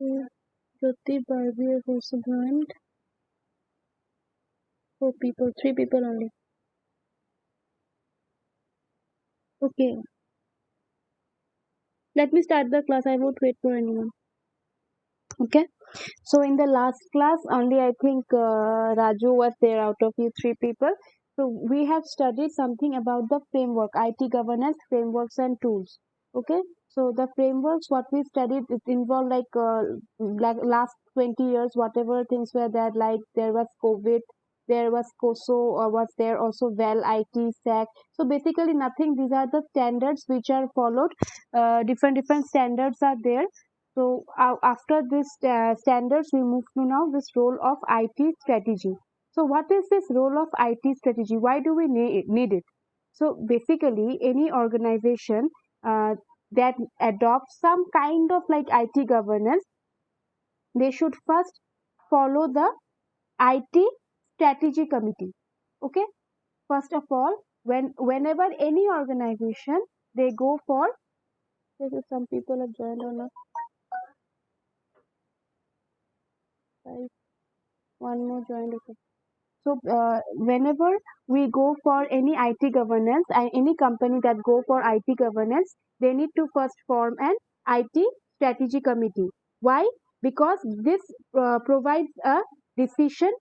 Jyoti, Barbie, Rosamund. 4 people, 3 people only. Okay, let me start the class. I won't wait for anyone. Okay. So in the last class, only I think Raju was there out of you 3 people. So we have studied something about the framework, IT governance frameworks and tools. Okay. So the frameworks, what we studied, it involved like last 20 years, whatever things were there. Like there was COVID, there was COSO, or was there also well IT SAC. So basically nothing. These are the standards which are followed. Different standards are there. So after this standards, we move to now this role of IT strategy. So what is this role of IT strategy? Why do we need it? So basically, any organization uh, that adopts some kind of like IT governance, they should first follow the IT strategy committee. Okay. First of all, whenever any organization they go for, some people have joined on a one more joined. Okay. So whenever we go for any IT governance and any company that go for IT governance, they need to first form an IT strategy committee. Why? Because this provides a decision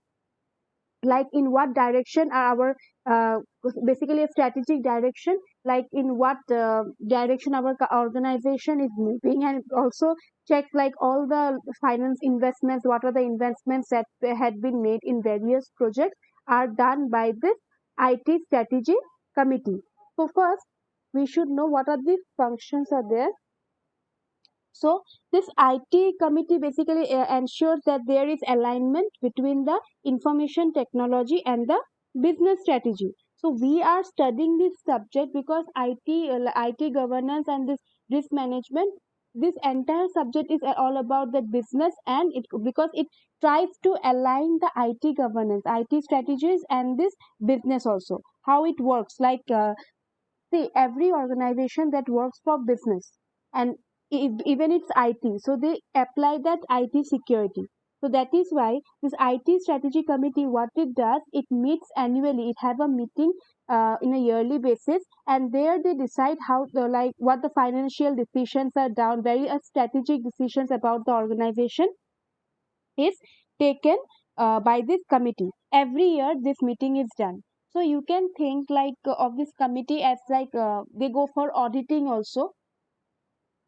like in what direction are our basically a strategic direction, like in what direction our organization is moving, and also check like all the finance investments, what are the investments that had been made in various projects are done by this IT strategy committee. So first we should know what are the functions are there. So this IT committee basically ensures that there is alignment between the information technology and the business strategy. So we are studying this subject because IT governance and this risk management, this entire subject is all about the business, and it because it tries to align the IT governance, IT strategies, and this business also how it works. See, every organization that works for business and even it's IT, so they apply that IT security. So that is why this IT strategy committee, what it does, it meets annually. It have a meeting in a yearly basis, and there they decide how the like what the financial decisions are down, very strategic decisions about the organization is taken by this committee. Every year, this meeting is done. So you can think like of this committee as like they go for auditing also,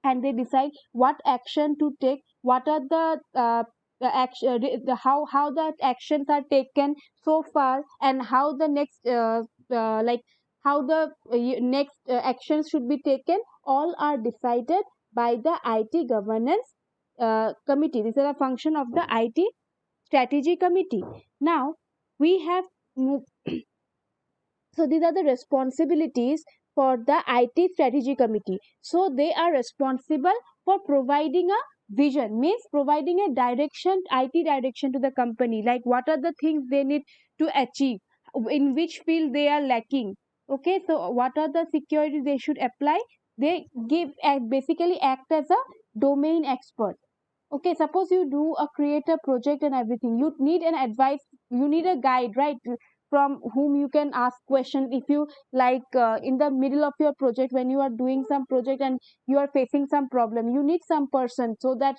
and they decide what action to take, what are the action, how the actions are taken so far, and how the next like how the next actions should be taken. All are decided by the IT governance committee. This is a function of the IT strategy committee. Now we have moved, so these are the responsibilities for the IT strategy committee. So they are responsible for providing a vision, means providing a direction, IT direction to the company, like what are the things they need to achieve, in which field they are lacking. Okay, so what are the securities they should apply? They give basically act as a domain expert. Okay, suppose you do a create a project and everything, you need an advice, you need a guide, right, from whom you can ask question. If you in the middle of your project, when you are doing some project and you are facing some problem, you need some person so that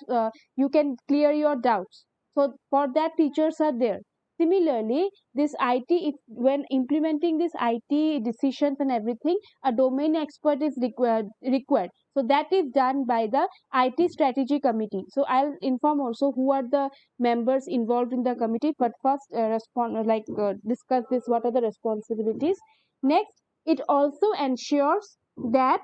you can clear your doubts. So for that teachers are there. Similarly, this IT, if when implementing this IT decisions and everything, a domain expert is required. So that is done by the IT strategy committee. So I'll inform also who are the members involved in the committee. But first, discuss this. What are the responsibilities? Next, it also ensures that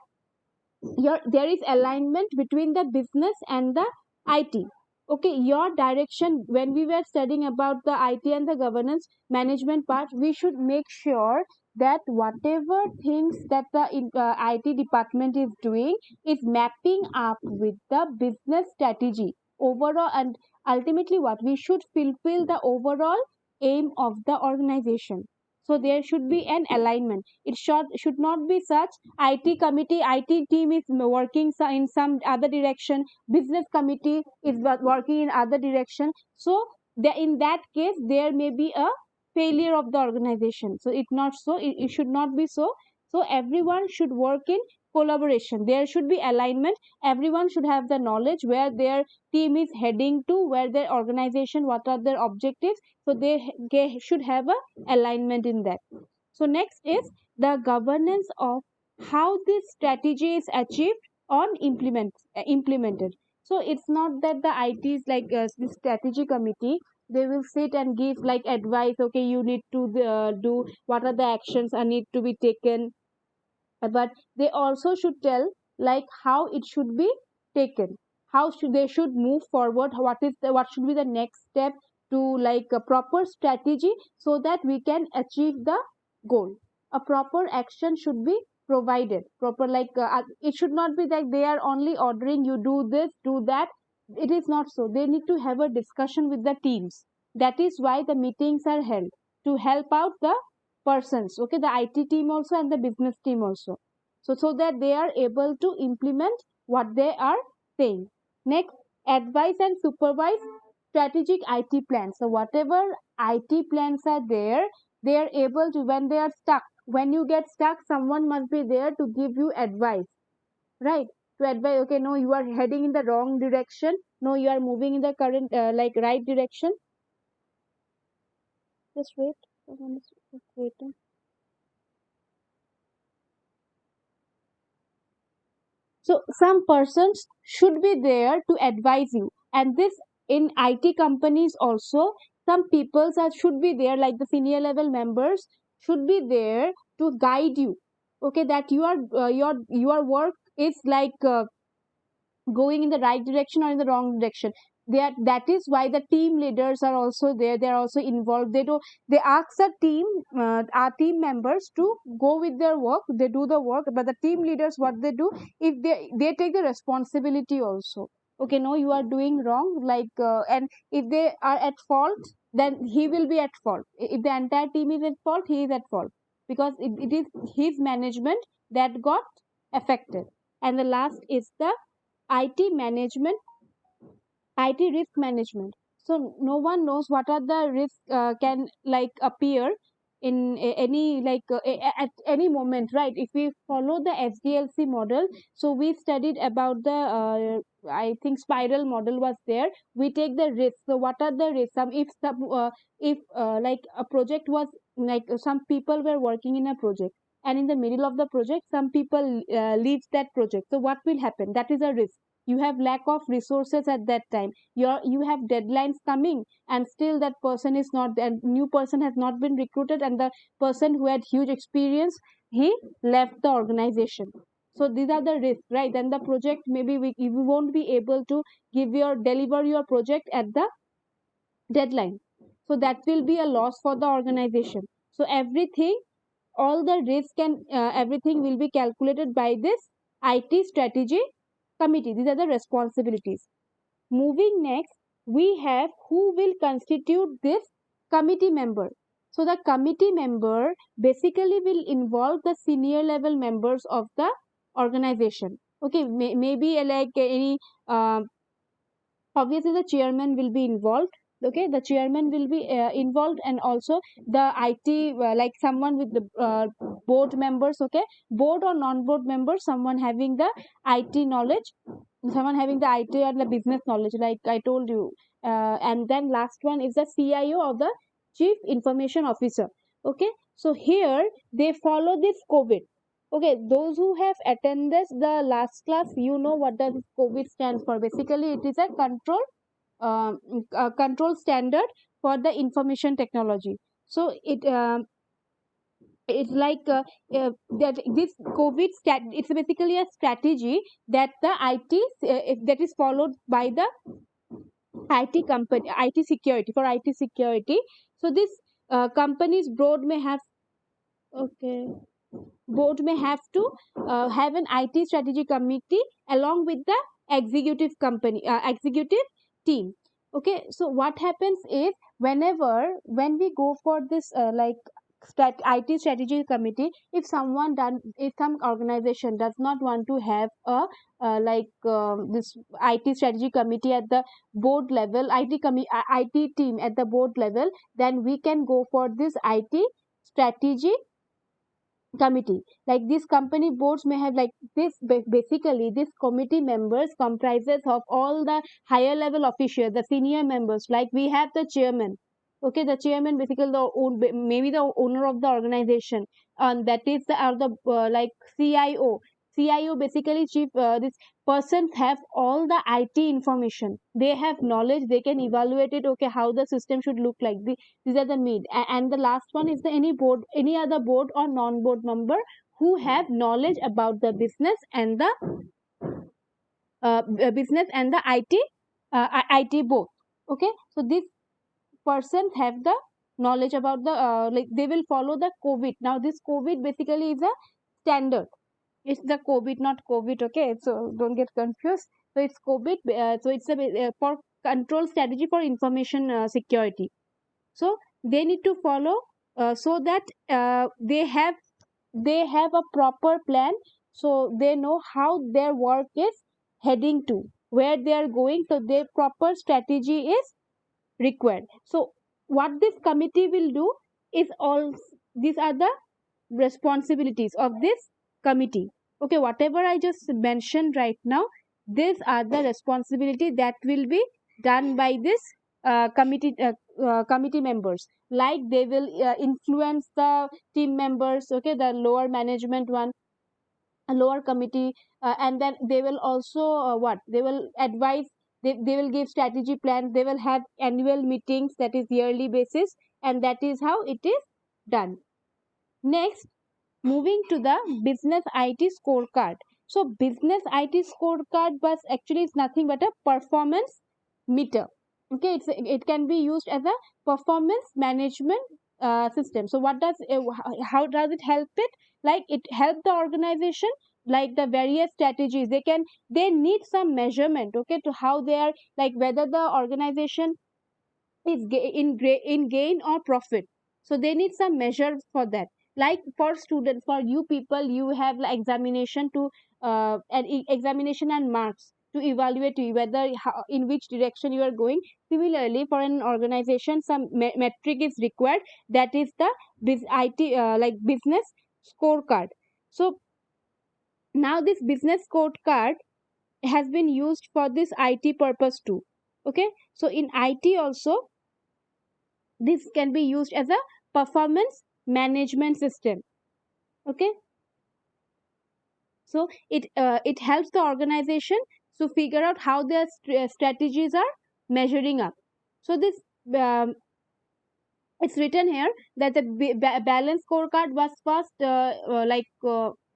there is alignment between the business and the IT. Okay, your direction when we were studying about the IT and the governance management part, we should make sure that whatever things that the IT department is doing is mapping up with the business strategy overall, and ultimately what we should fulfill the overall aim of the organization. So there should be an alignment. It should not be such IT committee, IT team is working in some other direction, business committee is working in other direction. So in that case there may be a failure of the organization. So it should not be so. So everyone should work in collaboration. There should be alignment. Everyone should have the knowledge where their team is heading to, where their organization, what are their objectives. So they should have a alignment in that. So next is the governance of how this strategy is achieved on implemented. So it's not that the IT is like this strategy committee, they will sit and give like advice, okay, you need to do what are the actions are need to be taken. But they also should tell like how it should be taken, how should they should move forward, what should be the next step to like a proper strategy so that we can achieve the goal. A proper action should be provided, proper like it should not be that they are only ordering you do this do that. It is not so. They need to have a discussion with the teams. That is why the meetings are held, to help out the persons, okay, the IT team also and the business team also. So that they are able to implement what they are saying. Next, advise and supervise strategic IT plans. So whatever IT plans are there, they are able to, when they are stuck, when you get stuck, someone must be there to give you advice, right? To advise, okay, no, you are heading in the wrong direction, no, you are moving in the current like right direction. Just wait, someone is just waiting. So some persons should be there to advise you, and this in IT companies also, some people should be there, like the senior level members should be there to guide you. Okay, that your work is like going in the right direction or in the wrong direction. That is why the team leaders are also there, they are also involved. They ask the team, our team members to go with their work, they do the work, but the team leaders what they do, if they take the responsibility also. Okay, no, you are doing wrong, like and if they are at fault, then he will be at fault. If the entire team is at fault, he is at fault, because it is his management that got affected. And the last is the IT management, IT risk management. So no one knows what are the risks can like appear in any like at any moment, right? If we follow the SDLC model, so we studied about the I think spiral model was there. We take the risk. So what are the risks? If like a project was like some people were working in a project, and in the middle of the project some people leave that project. So what will happen? That is a risk. You have lack of resources at that time, you have deadlines coming, and still that person is not, and new person has not been recruited, and the person who had huge experience, he left the organization. So these are the risks, right? Then the project, maybe you won't be able to deliver your project at the deadline. So that will be a loss for the organization. So everything, all the risk and everything will be calculated by this IT strategy committee. These are the responsibilities. Moving next, we have who will constitute this committee member. So the committee member basically will involve the senior level members of the organization. Okay, maybe like any obviously the chairman will be involved. Okay, the chairman will be involved, and also the IT like someone with the board members. Okay, board or non-board members, someone having the IT knowledge, someone having the IT and the business knowledge, like I told you. And then last one is the CIO, of the chief information officer. Okay, so here they follow this COVID. Okay, those who have attended the last class, you know what does COVID stands for. Basically it is a uh, control standard for the information technology. So it's like that this it's basically a strategy that the that is followed by the IT company, IT security, for IT security. So this company's board may have, okay, board may have to have an IT strategy committee along with the executive team. Okay, so what happens is, when we go for this like IT strategy committee, if if some organization does not want to have a this IT strategy committee at the board level, IT team at the board level, then we can go for this IT strategy committee. Like these company boards may have like this, basically this committee members comprises of all the higher level officials, the senior members. Like we have the chairman. Okay, the chairman basically maybe the owner of the organization, and that is the like CIO. CIO basically chief, this persons have all the IT information. They have knowledge. They can evaluate it. Okay, how the system should look like. These are the need. And the last one is the any other board or non-board member who have knowledge about the business and the IT both. Okay, so these persons have the knowledge about the like they will follow the COVID. Now this COVID basically is a standard. It's the COVID, not COVID. Okay, so don't get confused. So it's COVID. So it's a for control strategy for information security. So they need to follow, so that they have a proper plan, so they know how their work is heading to, where they are going, so their proper strategy is required. So what this committee will do is all these are the responsibilities of this committee. Okay, whatever I just mentioned right now, these are the responsibility that will be done by this committee members. Like they will influence the team members, okay, the lower management one, a lower committee, and then they will also what they will advise, they will give strategy plan, they will have annual meetings, that is yearly basis, and that is how it is done. Next, moving to the business IT scorecard. So business IT scorecard was actually is nothing but a performance meter. Okay, it can be used as a performance management system. So what does how does it help it? Like it help the organization, like the various strategies they need some measurement, okay, to how they are, like whether the organization is in gain or profit. So they need some measure for that. Like for students, for you people, you have like examination to examination and marks to evaluate you whether in which direction you are going. Similarly, for an organization, some metric is required, that is the IT like business scorecard. So now this business scorecard has been used for this IT purpose too. Okay, so in IT also this can be used as a performance management system. Okay, so it helps the organization to figure out how their strategies are measuring up. So this um, it's written here that the balance scorecard was first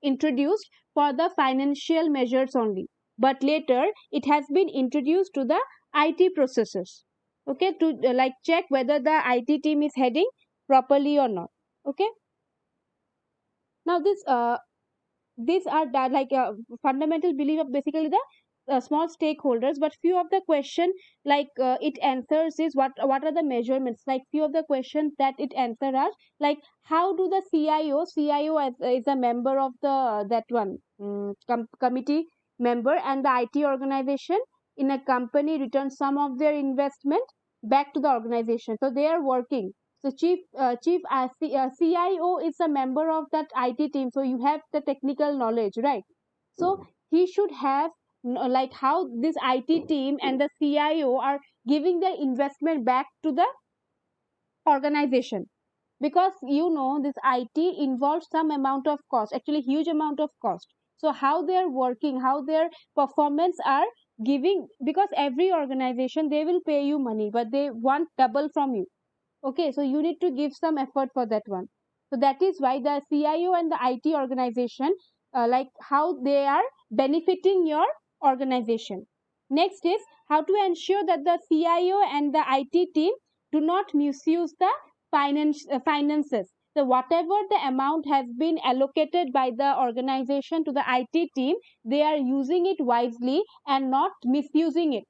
introduced for the financial measures only, but later it has been introduced to the IT processes. Okay, to like check whether the IT team is heading properly or not. Okay, now these are that like a fundamental belief of basically the small stakeholders, but few of the question it answers is what are the measurements. Like few of the questions that it answer are like how do the CIO is a member of the that one committee member, and the IT organization in a company return some of their investment back to the organization, so they are working. So CIO is a member of that IT team, so you have the technical knowledge, right? So he should have like how this IT team and the CIO are giving their investment back to the organization, because this IT involves some amount of cost, actually huge amount of cost. So how they are working, how their performance are giving, because every organization they will pay you money, but they want double from you. Okay, so you need to give some effort for that one. So that is why the CIO and the IT organization, like how they are benefiting your organization. Next is how to ensure that the CIO and the IT team do not misuse the finances. So whatever the amount has been allocated by the organization to the IT team, they are using it wisely and not misusing it,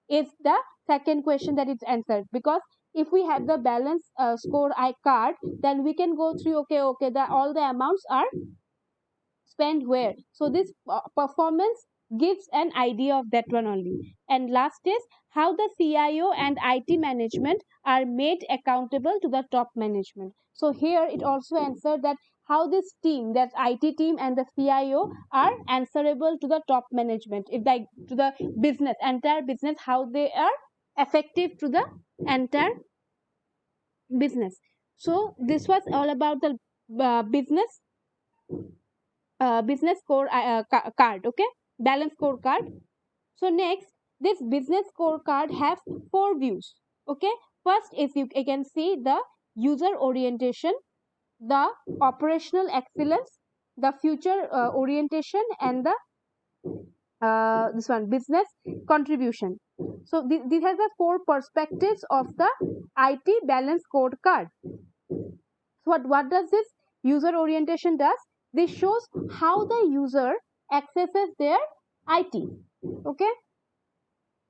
is the second question that is answered. Because if we have the balance score I card, then we can go through, okay, the all the amounts are spent where. So this performance gives an idea of that one only. And last is how the CIO and IT management are made accountable to the top management. So here it also answered that how this team, that IT team and the CIO are answerable to the top management, if like to the business, entire business, how they are effective to the entire business. So this was all about the business card, okay, balance scorecard. So next, this business scorecard have four views, okay. First is you can see the user orientation, the operational excellence, the future orientation, and the this one business contribution. So these are the four perspectives of the IT balance scorecard. So what does this user orientation does? This shows how the user accesses their IT. Okay,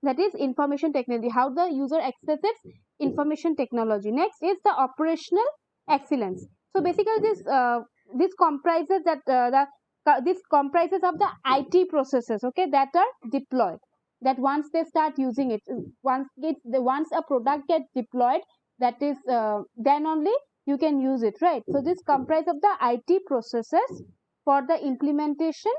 that is information technology. How the user accesses information technology. Next is the operational excellence. So basically, this comprises that this comprises of the IT processes. Okay, that are deployed. That once they start using it, once a product gets deployed, that is then only you can use it, right? So this comprises of the IT processes for the implementation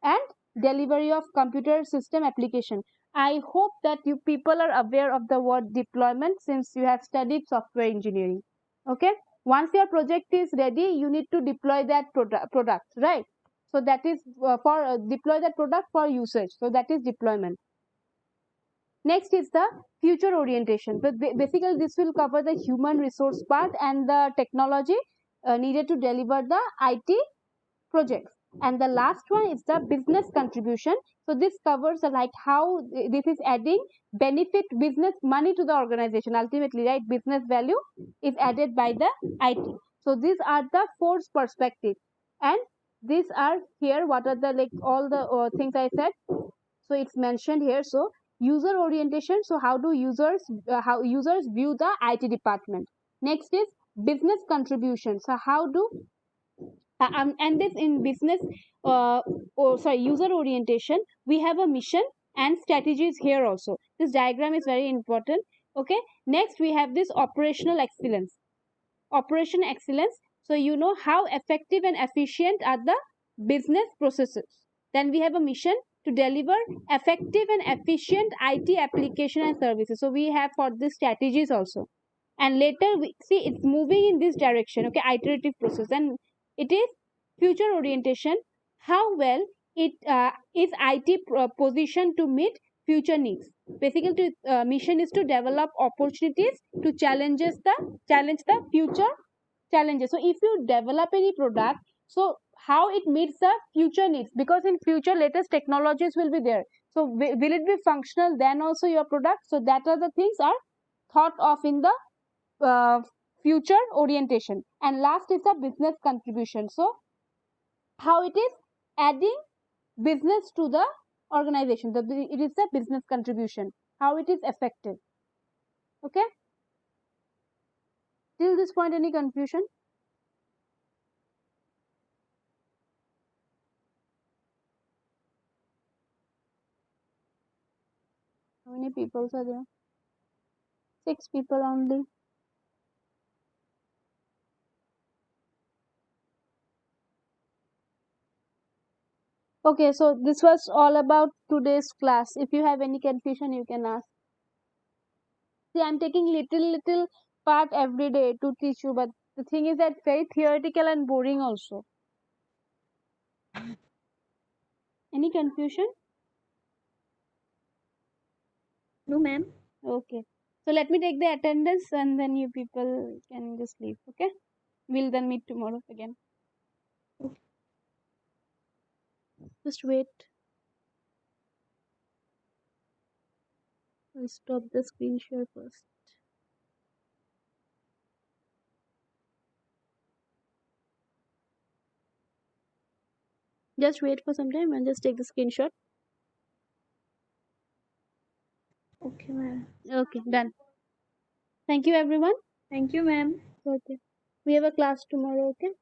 and delivery of computer system application. I hope that you people are aware of the word deployment since you have studied software engineering. Okay. Once your project is ready, you need to deploy that product, right? So that is for deploy that product for usage. So that is deployment. Next is the future orientation. But basically, this will cover the human resource part and the technology needed to deliver the IT projects. And the last one is the business contribution. So this covers like how this is adding benefit business money to the organization. Ultimately, right, business value is added by the IT. So these are the four perspectives, and these are here. What are the like all the things I said? So it's mentioned here. So user orientation. So how users view the IT department. Next is business contribution. So how do and this in business user orientation, we have a mission and strategies here also. This diagram is very important. Okay, next we have this operation excellence. So you know how effective and efficient are the business processes. Then we have a mission to deliver effective and efficient IT application and services. So we have for the strategies also. And later we see it's moving in this direction, okay, iterative process. And it is future orientation, how well it is IT positioned to meet future needs. Basically mission is to develop opportunities to challenge the future challenges. So if you develop any product, so how it meets the future needs, because in future latest technologies will be there. So will it be functional then also your product? So that are the things are thought of in the uh, future orientation. And last is the business contribution. So how it is adding business to the organization. It is the business contribution, how it is effective. Okay, till this point any confusion? How many people are there? Six people only. Okay, so this was all about today's class. If you have any confusion, you can ask. See, I'm taking little part every day to teach you, but the thing is that very theoretical and boring also. Any confusion? No, ma'am. Okay. So let me take the attendance and then you people can just leave. Okay. We'll then meet tomorrow again. Just wait. I'll stop the screen share first. Just wait for some time and just take the screenshot. Okay, ma'am. Okay, done. Thank you, everyone. Thank you, ma'am. Okay. We have a class tomorrow. Okay.